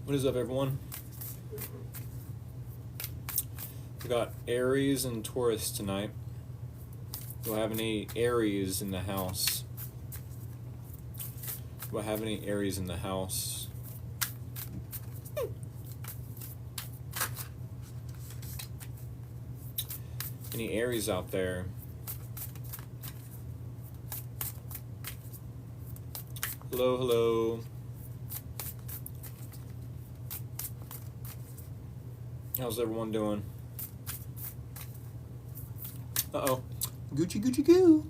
What is up, everyone? We got Aries and Taurus tonight. Do I have any Aries in the house? Do I have any Aries in the house? Any Aries out there? Hello, hello. How's everyone doing? Uh-oh. Gucci, Gucci, goo.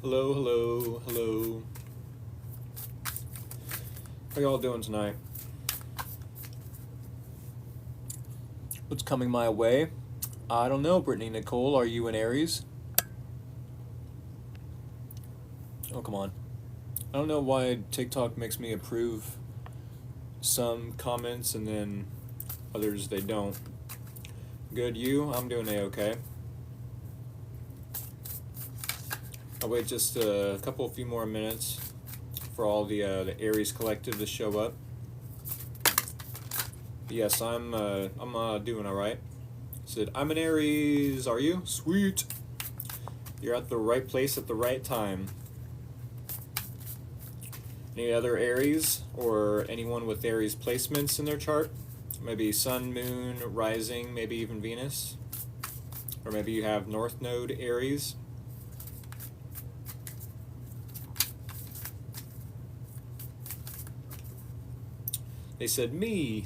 Hello, hello, hello. How y'all doing tonight? What's coming my way? I don't know, Brittany Nicole. Are you an Aries? Oh, come on. I don't know why TikTok makes me approve some comments and then others they don't. Good, you? I'm doing A-okay. I'll wait just a few more minutes for all the Aries collective to show up. Yes, I'm doing all right. Said I'm an Aries. Are you? Sweet. You're at the right place at the right time. Any other Aries or anyone with Aries placements in their chart? Maybe Sun, Moon, Rising, maybe even Venus. Or maybe you have North Node Aries. They said, me.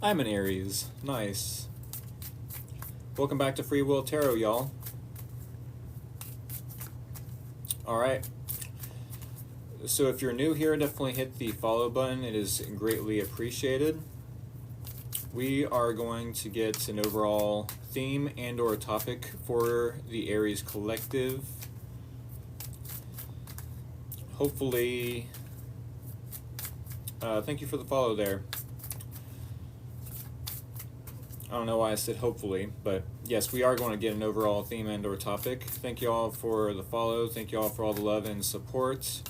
I'm an Aries. Nice. Welcome back to Free Will Tarot, y'all. Alright. So if you're new here, definitely hit the follow button. It is greatly appreciated. We are going to get an overall theme and or topic for the Aries collective. Hopefully, thank you for the follow there. I don't know why I said hopefully, but yes, we are going to get an overall theme and or topic. Thank you all for the follow. Thank you all for all the love and support.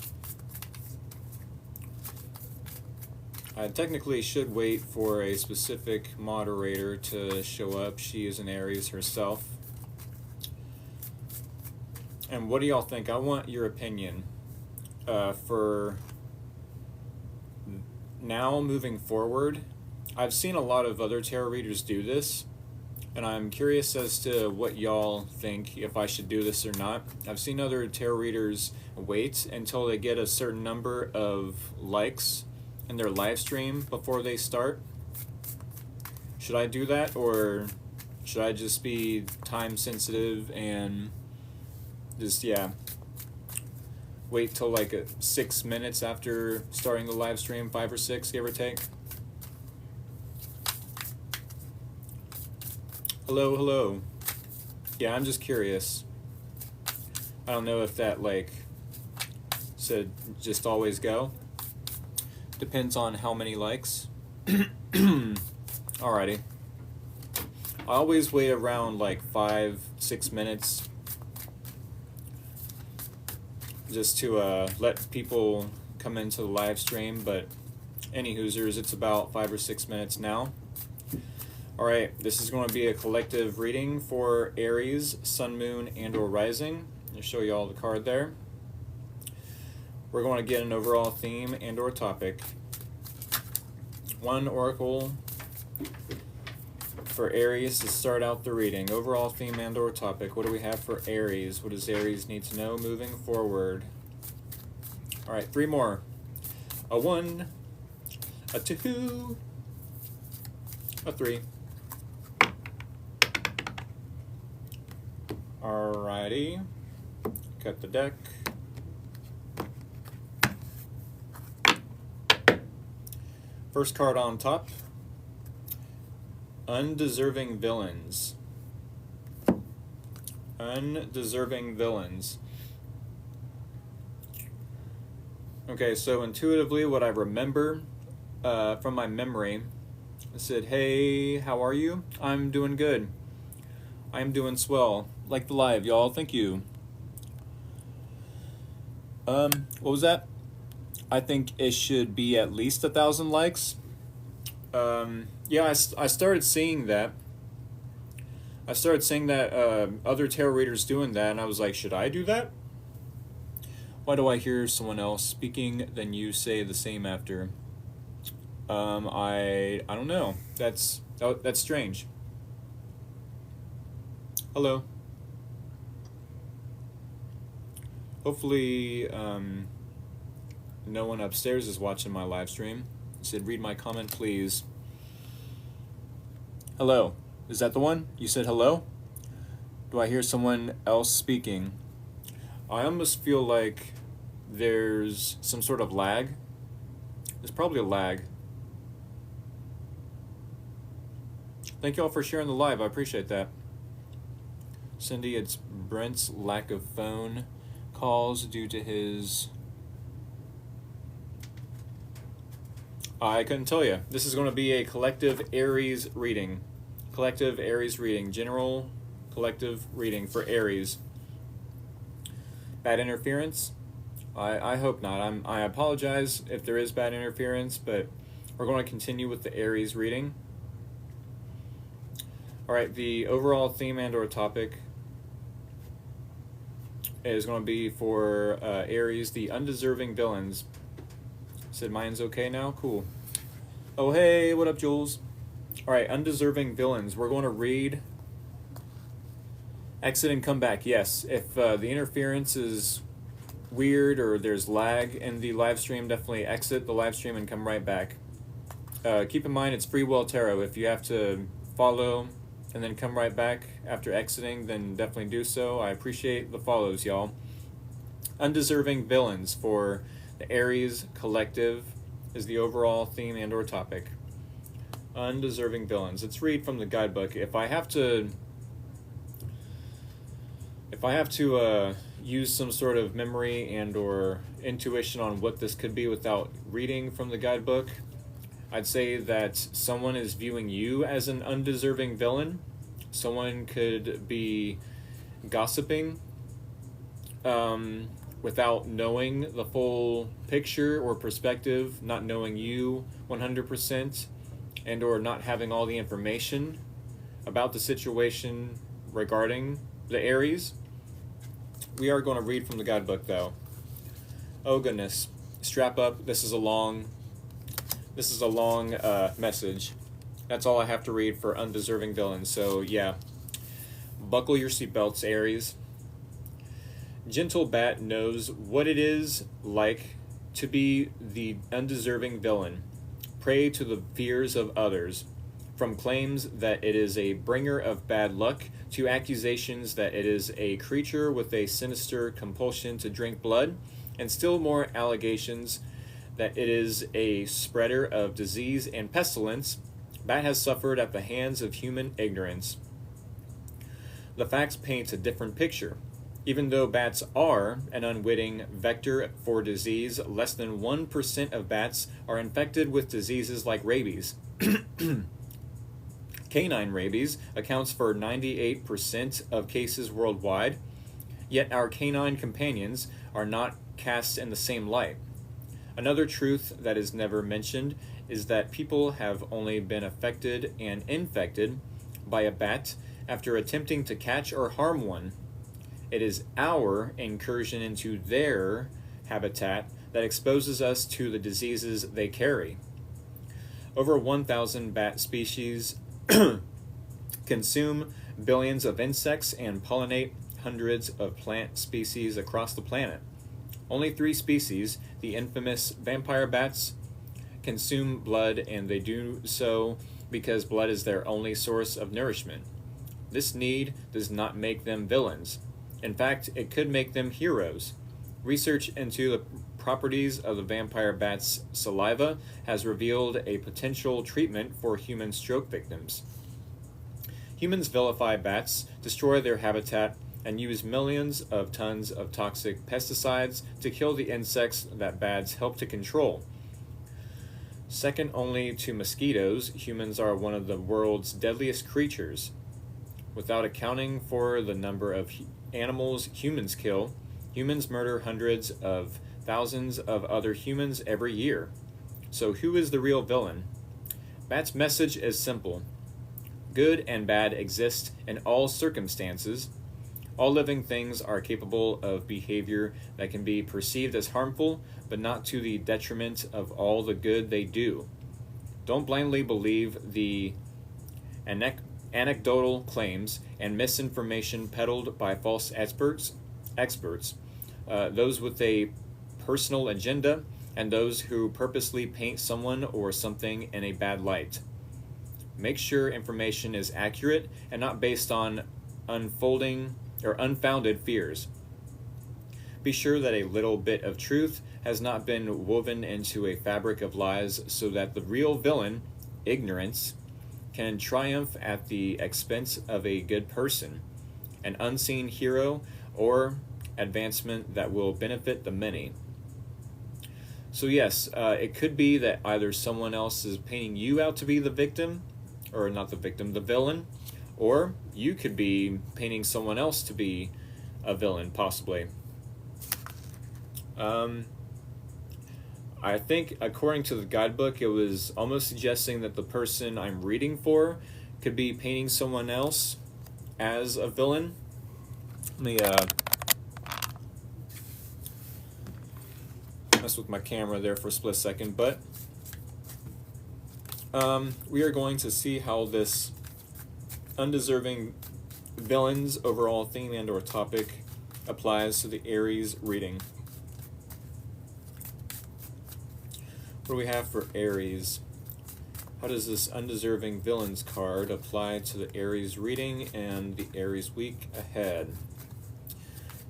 I technically should wait for a specific moderator to show up. She is an Aries herself. And what do y'all think? I want your opinion. For now, moving forward, I've seen a lot of other tarot readers do this, and I'm curious as to what y'all think, if I should do this or not. I've seen other tarot readers wait until they get a certain number of likes in their live stream before they start. Should I do that, or should I just be time sensitive and just, wait till like 6 minutes after starting the live stream, 5 or 6, give or take? Hello, hello. Yeah, I'm just curious. I don't know if that said just always go. Depends on how many likes. Alrighty. I always wait around 5-6 minutes just to let people come into the live stream, but any hoosers, it's about 5 or 6 minutes now. Alright, this is going to be a collective reading for Aries, Sun, Moon, and or Rising. I'll show you all the card there. We're going to get an overall theme and or topic. One oracle for Aries to start out the reading. Overall theme and or topic. What do we have for Aries? What does Aries need to know moving forward? Alright, 3 more. A 1, a 2, a 3. Alrighty. Cut the deck. First card on top. Undeserving villains. Undeserving villains. Okay, so intuitively what I remember from my memory, I said, hey, how are you? I'm doing good. I'm doing swell. Like the live, y'all. Thank you. What was that? I think it should be at least 1,000 likes. Yeah, I started seeing that. I started seeing that other tarot readers doing that, and I was like, should I do that? Why do I hear someone else speaking, then you say the same after? I don't know. That's strange. Hello. Hopefully, no one upstairs is watching my live stream. It said, read my comment, please. Hello. Is that the one? You said hello? Do I hear someone else speaking? I almost feel like there's some sort of lag. There's probably a lag. Thank you all for sharing the live. I appreciate that. Cindy, it's Brent's lack of phone calls due to his... I couldn't tell you. This is going to be a collective Aries reading. Collective Aries reading. General collective reading for Aries. Bad interference? I hope not. I apologize if there is bad interference, but we're going to continue with the Aries reading. Alright, the overall theme and or topic is going to be for Aries, the undeserving villains. Said mine's okay now? Cool. Oh, hey, what up, Jules? Alright, undeserving villains. We're going to read exit and come back. Yes, if the interference is weird or there's lag in the live stream, definitely exit the live stream and come right back. Keep in mind, it's free will tarot. If you have to follow and then come right back after exiting, then definitely do so. I appreciate the follows, y'all. Undeserving villains for the Aries collective is the overall theme and or topic. Undeserving villains. Let's read from the guidebook. If I have to use some sort of memory and or intuition on what this could be without reading from the guidebook, I'd say that someone is viewing you as an undeserving villain. Someone could be gossiping without knowing the full picture or perspective, not knowing you 100%, and or not having all the information about the situation regarding the Aries. We are going to read from the guidebook, though. Oh, goodness. Strap up. This is a long message. That's all I have to read for undeserving villains. So, yeah. Buckle your seatbelts, Aries. Gentle Bat knows what it is like to be the undeserving villain, prey to the fears of others, from claims that it is a bringer of bad luck to accusations that it is a creature with a sinister compulsion to drink blood, and still more allegations that it is a spreader of disease and pestilence. Bat has suffered at the hands of human ignorance. The facts paint a different picture. Even though bats are an unwitting vector for disease, less than 1% of bats are infected with diseases like rabies. Canine rabies accounts for 98% of cases worldwide, yet our canine companions are not cast in the same light. Another truth that is never mentioned is that people have only been affected and infected by a bat after attempting to catch or harm one. It is our incursion into their habitat that exposes us to the diseases they carry. Over 1,000 bat species consume billions of insects and pollinate hundreds of plant species across the planet. Only 3 species, the infamous vampire bats, consume blood, and they do so because blood is their only source of nourishment. This need does not make them villains. In fact, it could make them heroes. Research into the properties of the vampire bat's saliva has revealed a potential treatment for human stroke victims. Humans vilify bats, destroy their habitat, and use millions of tons of toxic pesticides to kill the insects that bats help to control. Second only to mosquitoes, humans are one of the world's deadliest creatures. Without accounting for the number of animals humans kill, humans murder hundreds of thousands of other humans every year. So, who is the real villain? Matt's message is simple: good and bad exist in all circumstances. All living things are capable of behavior that can be perceived as harmful, but not to the detriment of all the good they do. Don't blindly believe the anecdotal claims and misinformation peddled by false experts, those with a personal agenda, and those who purposely paint someone or something in a bad light. Make sure information is accurate and not based on unfounded fears. Be sure that a little bit of truth has not been woven into a fabric of lies so that the real villain, ignorance, can triumph at the expense of a good person, an unseen hero, or advancement that will benefit the many. So yes, it could be that either someone else is painting you out to be the victim, or not the victim, the villain, or you could be painting someone else to be a villain, possibly. I think, according to the guidebook, it was almost suggesting that the person I'm reading for could be painting someone else as a villain. Let me mess with my camera there for a split second, but we are going to see how this undeserving villain's overall theme and or topic applies to the Aries reading. What do we have for Aries? How does this undeserving villains card apply to the Aries reading and the Aries week ahead?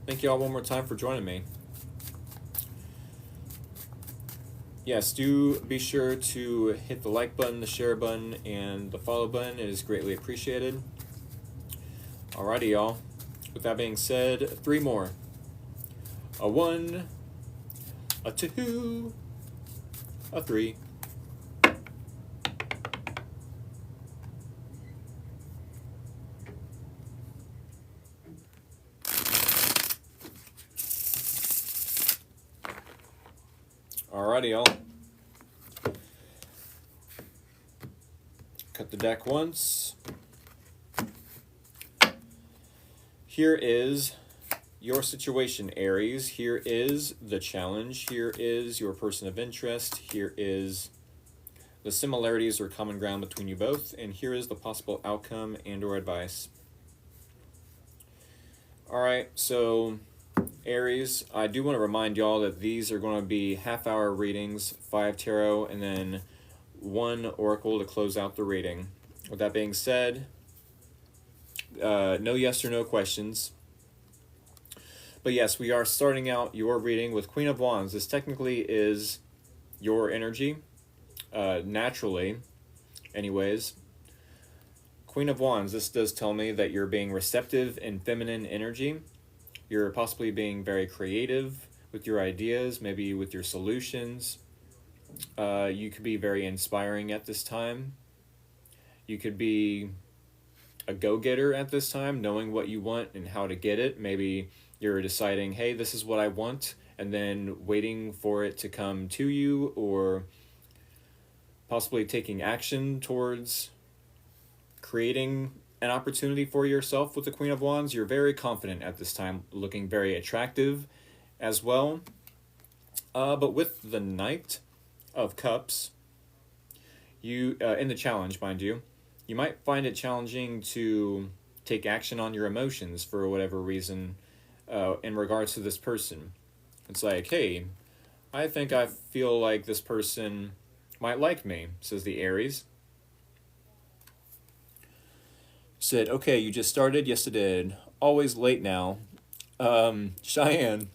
Thank you all one more time for joining me. Yes, do be sure to hit the like button, the share button, and the follow button. It is greatly appreciated. Alrighty, y'all. With that being said, 3 more. A 1, a 2, a 3. Alrighty, y'all. Cut the deck once. Here is your situation, Aries. Here is the challenge. Here is your person of interest. Here is the similarities or common ground between you both. And here is the possible outcome and or advice. Alright, so Aries, I do want to remind y'all that these are going to be half-hour readings, 5 tarot, and then 1 oracle to close out the reading. With that being said, no yes or no questions. But yes, we are starting out your reading with Queen of Wands. This technically is your energy, naturally, anyways. Queen of Wands, this does tell me that you're being receptive in feminine energy. You're possibly being very creative with your ideas, maybe with your solutions. You could be very inspiring at this time. You could be a go-getter at this time, knowing what you want and how to get it. Maybe you're deciding, hey, this is what I want, and then waiting for it to come to you, or possibly taking action towards creating an opportunity for yourself with the Queen of Wands. You're very confident at this time, looking very attractive as well. But with the Knight of Cups, you in the challenge, mind you, you might find it challenging to take action on your emotions for whatever reason in regards to this person. It's like, hey, I think I feel like this person might like me, says the Aries. Said, okay, you just started? Yes, I did. Always late now. Cheyenne,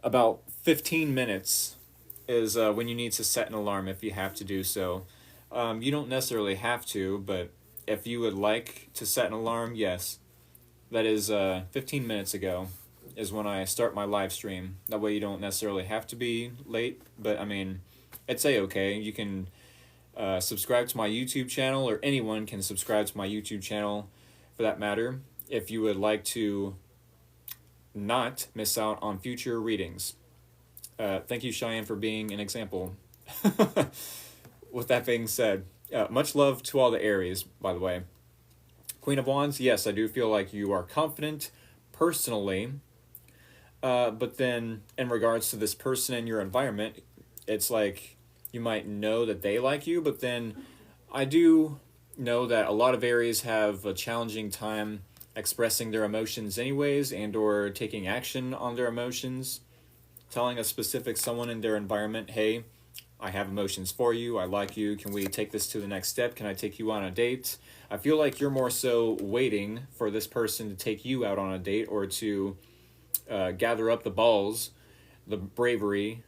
about 15 minutes is when you need to set an alarm if you have to do so. You don't necessarily have to, but if you would like to set an alarm, yes. That is 15 minutes ago is when I start my live stream. That way you don't necessarily have to be late, but I mean, it's a-okay. You can subscribe to my YouTube channel, or anyone can subscribe to my YouTube channel for that matter, if you would like to not miss out on future readings. Thank you, Cheyenne, for being an example. With that being said, much love to all the Aries, by the way. Queen of Wands, yes, I do feel like you are confident personally, but then in regards to this person in your environment, it's like you might know that they like you, but then I do know that a lot of Aries have a challenging time expressing their emotions anyways and or taking action on their emotions, telling a specific someone in their environment, hey, I have emotions for you, I like you, can we take this to the next step, can I take you on a date? I feel like you're more so waiting for this person to take you out on a date or to gather up the balls, the bravery,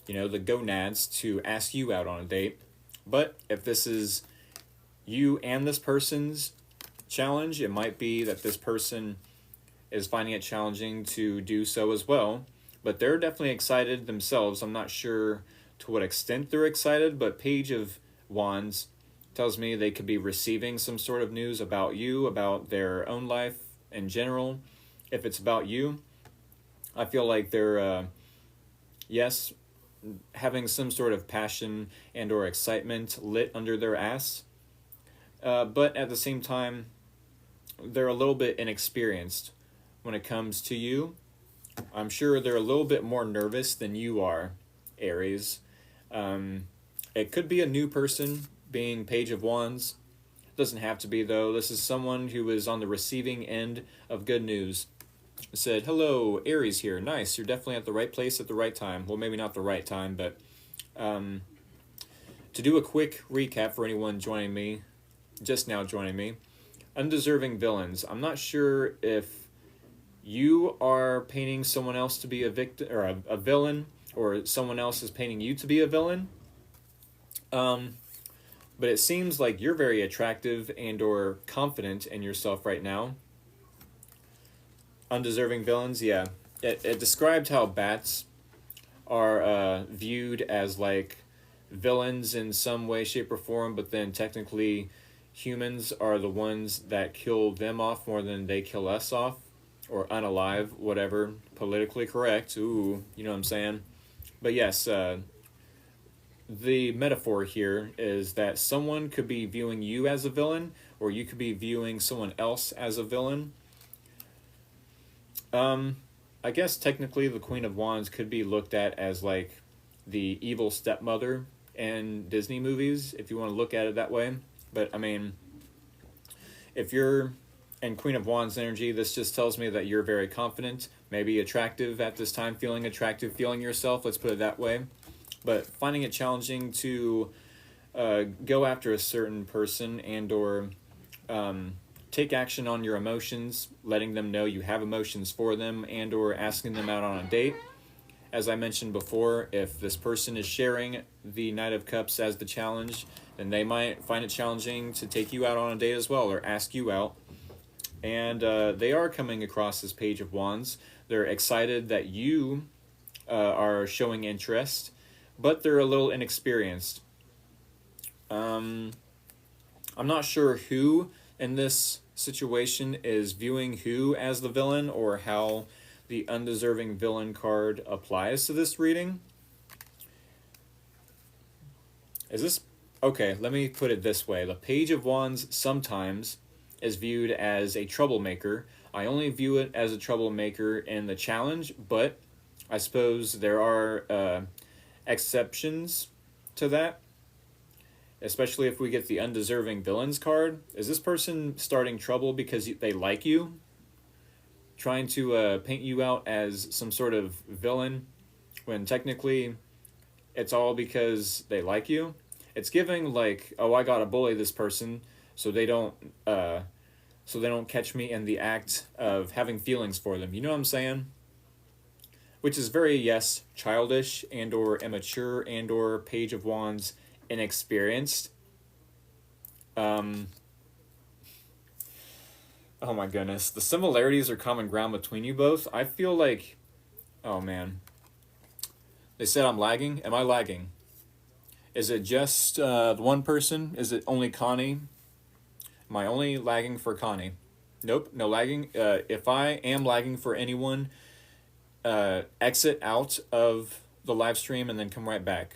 the gonads to ask you out on a date. But if this is you and this person's challenge, it might be that this person is finding it challenging to do so as well. But they're definitely excited themselves. I'm not sure to what extent they're excited, but Page of Wands tells me they could be receiving some sort of news about you, about their own life in general. If it's about you, I feel like they're, yes, having some sort of passion and or excitement lit under their ass. But at the same time, they're a little bit inexperienced when it comes to you. I'm sure they're a little bit more nervous than you are, Aries. It could be a new person being Page of Wands. Doesn't have to be, though. This is someone who is on the receiving end of good news. It said, hello, Aries here. Nice, you're definitely at the right place at the right time. Well, maybe not the right time, but to do a quick recap for anyone joining me, just now joining me, undeserving villains. I'm not sure if you are painting someone else to be a victim or a villain, or someone else is painting you to be a villain. But it seems like you're very attractive and or confident in yourself right now. Undeserving villains, yeah. It described how bats are viewed as like villains in some way, shape, or form, but then technically humans are the ones that kill them off more than they kill us off, or unalive, whatever, politically correct. Ooh, you know what I'm saying? But yes, the metaphor here is that someone could be viewing you as a villain, or you could be viewing someone else as a villain. I guess technically the Queen of Wands could be looked at as like the evil stepmother in Disney movies, if you want to look at it that way. But I mean, if you're in Queen of Wands energy, this just tells me that you're very confident, maybe attractive at this time, feeling attractive, feeling yourself, let's put it that way. But finding it challenging to go after a certain person and or take action on your emotions, letting them know you have emotions for them and or asking them out on a date. As I mentioned before, if this person is sharing the Knight of Cups as the challenge, then they might find it challenging to take you out on a date as well or ask you out. And they are coming across as Page of Wands. They're excited that you are showing interest, but they're a little inexperienced. I'm not sure who in this situation is viewing who as the villain or how the undeserving villain card applies to this reading. Is this... Okay, let me put it this way. The Page of Wands sometimes is viewed as a troublemaker. I only view it as a troublemaker in the challenge, but I suppose there are exceptions to that. Especially if we get the undeserving villains card. Is this person starting trouble because they like you? Trying to paint you out as some sort of villain when technically it's all because they like you? It's giving like, oh, I gotta bully this person so they don't catch me in the act of having feelings for them. You know what I'm saying? Which is very, yes, childish and or immature and or Page of Wands inexperienced. Oh my goodness. The similarities are common ground between you both. I feel like... Oh man. They said I'm lagging. Am I lagging? Is it just the one person? Is it only Connie? Am I only lagging for Connie? Nope, no lagging. If I am lagging for anyone, exit out of the live stream and then come right back.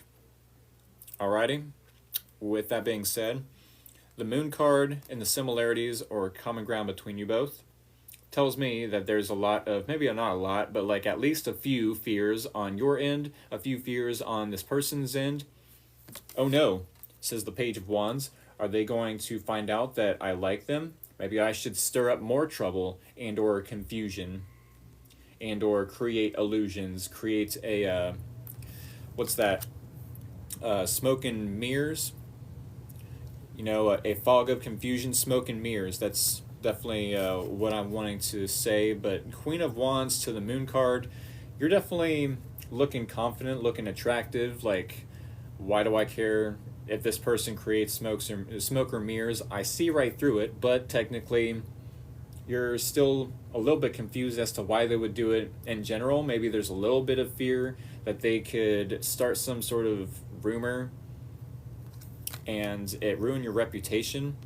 Alrighty? With that being said, the moon card and the similarities or common ground between you both tells me that there's a lot of, maybe not a lot, but like at least a few fears on your end, a few fears on this person's end. Oh no, says the Page of Wands. Are they going to find out that I like them? Maybe I should stir up more trouble and or confusion and or create illusions, create a, what's that? Smoke and mirrors. You know, a fog of confusion, smoke and mirrors. That's definitely what I'm wanting to say. But Queen of Wands to the Moon card, you're definitely looking confident, looking attractive. Like, why do I care if this person creates smoke or mirrors? I see right through it, but technically you're still a little bit confused as to why they would do it in general. Maybe there's a little bit of fear that they could start some sort of rumor and it ruin your reputation,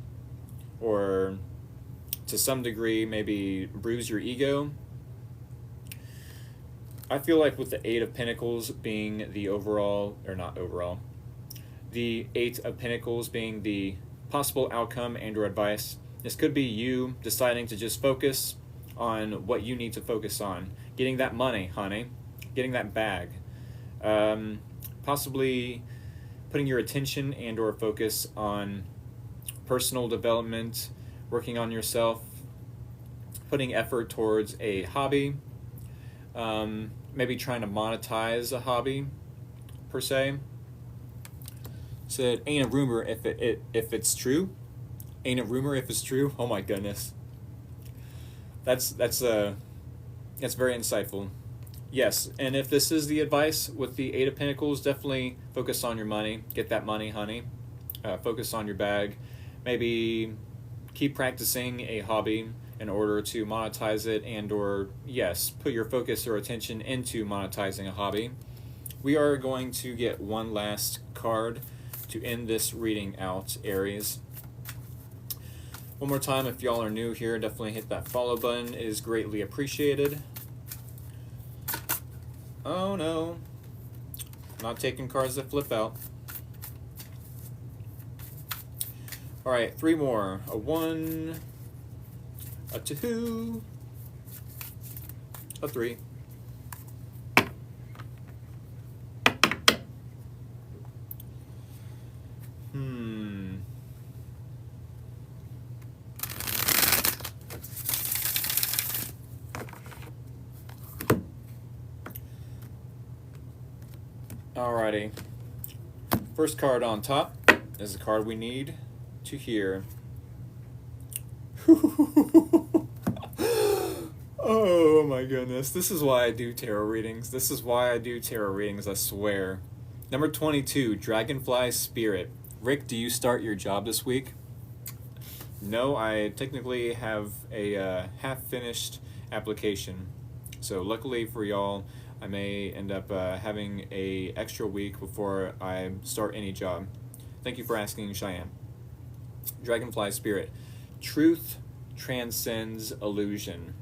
or to some degree maybe bruise your ego. I feel like with the Eight of Pentacles being the overall, or not overall, the Eight of Pentacles being the possible outcome and or advice, this could be you deciding to just focus on what you need to focus on. Getting that money, honey. Getting that bag. Possibly putting your attention and or focus on personal development, working on yourself, putting effort towards a hobby, maybe trying to monetize a hobby, per se. Said, ain't a rumor if it's true. Ain't a rumor if it's true. Oh my goodness. That's very insightful. Yes, and if this is the advice with the Eight of Pentacles, definitely focus on your money. Get that money, honey. Focus on your bag. Maybe keep practicing a hobby in order to monetize it, and or, yes, put your focus or attention into monetizing a hobby. We are going to get one last card to end this reading out, Aries. One more time, if y'all are new here, definitely hit that follow button. It is greatly appreciated. Oh no, not taking cards that flip out. All right, three more. A 1, a 2, a 3. Alrighty. First card on top is the card we need to hear. Oh my goodness. This is why I do tarot readings. This is why I do tarot readings, I swear. Number 22, Dragonfly Spirit. Rick, do you start your job this week? No, I technically have a half-finished application. So luckily for y'all, I may end up having a extra week before I start any job. Thank you for asking, Cheyenne. Dragonfly Spirit. Truth transcends illusion.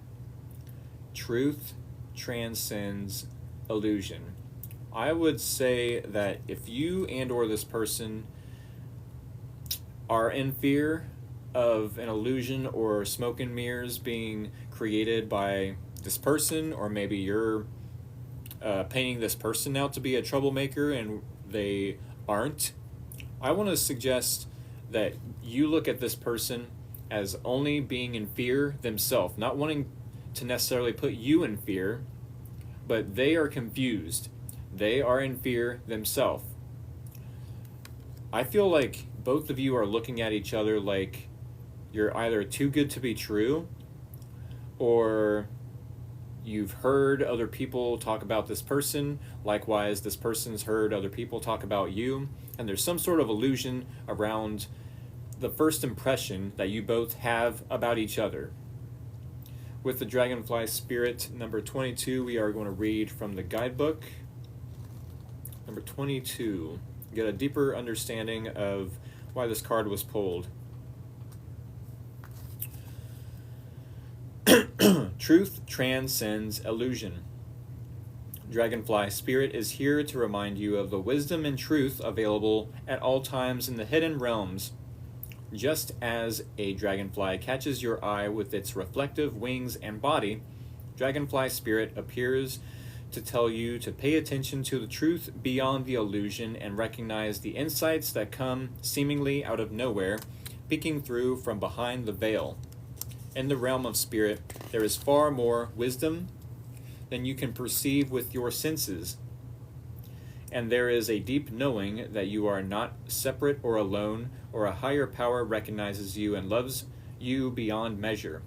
Truth transcends illusion. I would say that if you and or this person are in fear of an illusion or smoke and mirrors being created by this person, or maybe you're painting this person out to be a troublemaker and they aren't, I want to suggest that you look at this person as only being in fear themselves, not wanting to necessarily put you in fear, but they are confused. They are in fear themselves. I feel like both of you are looking at each other like you're either too good to be true, or you've heard other people talk about this person. Likewise, this person's heard other people talk about you. And there's some sort of illusion around the first impression that you both have about each other. With the Dragonfly Spirit, number 22, we are going to read from the guidebook. Number 22. Get a deeper understanding of why this card was pulled. Truth transcends illusion. Dragonfly Spirit is here to remind you of the wisdom and truth available at all times in the hidden realms. Just as a dragonfly catches your eye with its reflective wings and body, Dragonfly Spirit appears to tell you to pay attention to the truth beyond the illusion and recognize the insights that come seemingly out of nowhere, peeking through from behind the veil. In the realm of spirit, there is far more wisdom than you can perceive with your senses, and there is a deep knowing that you are not separate or alone, or a higher power recognizes you and loves you beyond measure.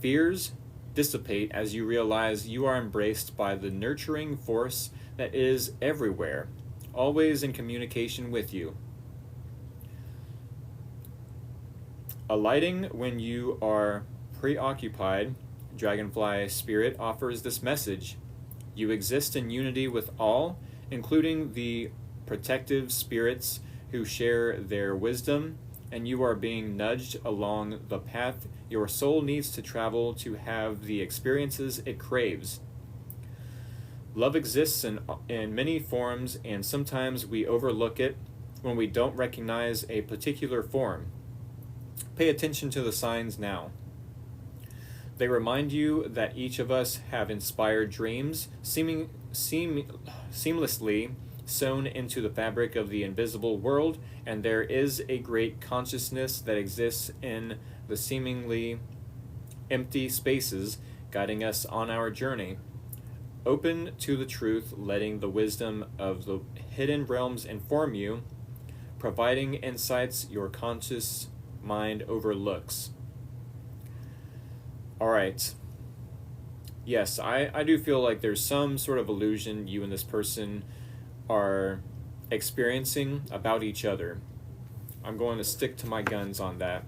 Fears dissipate as you realize you are embraced by the nurturing force that is everywhere, always in communication with you. Alighting when you are preoccupied, Dragonfly Spirit offers this message. You exist in unity with all, including the protective spirits who share their wisdom, and you are being nudged along the path your soul needs to travel to have the experiences it craves. Love exists in many forms, and sometimes we overlook it when we don't recognize a particular form. Pay attention to the signs now. They remind you that each of us have inspired dreams, seamlessly sewn into the fabric of the invisible world, and there is a great consciousness that exists in the seemingly empty spaces, guiding us on our journey. Open to the truth, letting the wisdom of the hidden realms inform you, providing insights your conscious mind overlooks. All right. Yes, I do feel like there's some sort of illusion you and this person are experiencing about each other. I'm going to stick to my guns on that.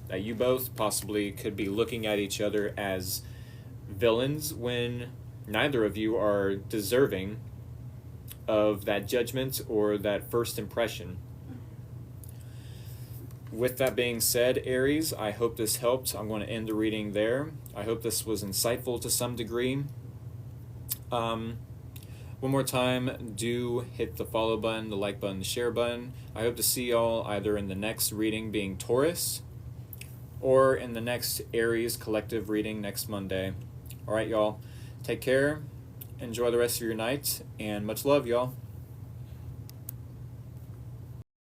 That you both possibly could be looking at each other as villains when neither of you are deserving of that judgment or that first impression. With that being said, Aries, I hope this helped. I'm going to end the reading there. I hope this was insightful to some degree. One more time, do hit the follow button, the like button, the share button. I hope to see y'all either in the next reading being Taurus or in the next Aries collective reading next Monday. All right, y'all. Take care. Enjoy the rest of your night, and much love, y'all.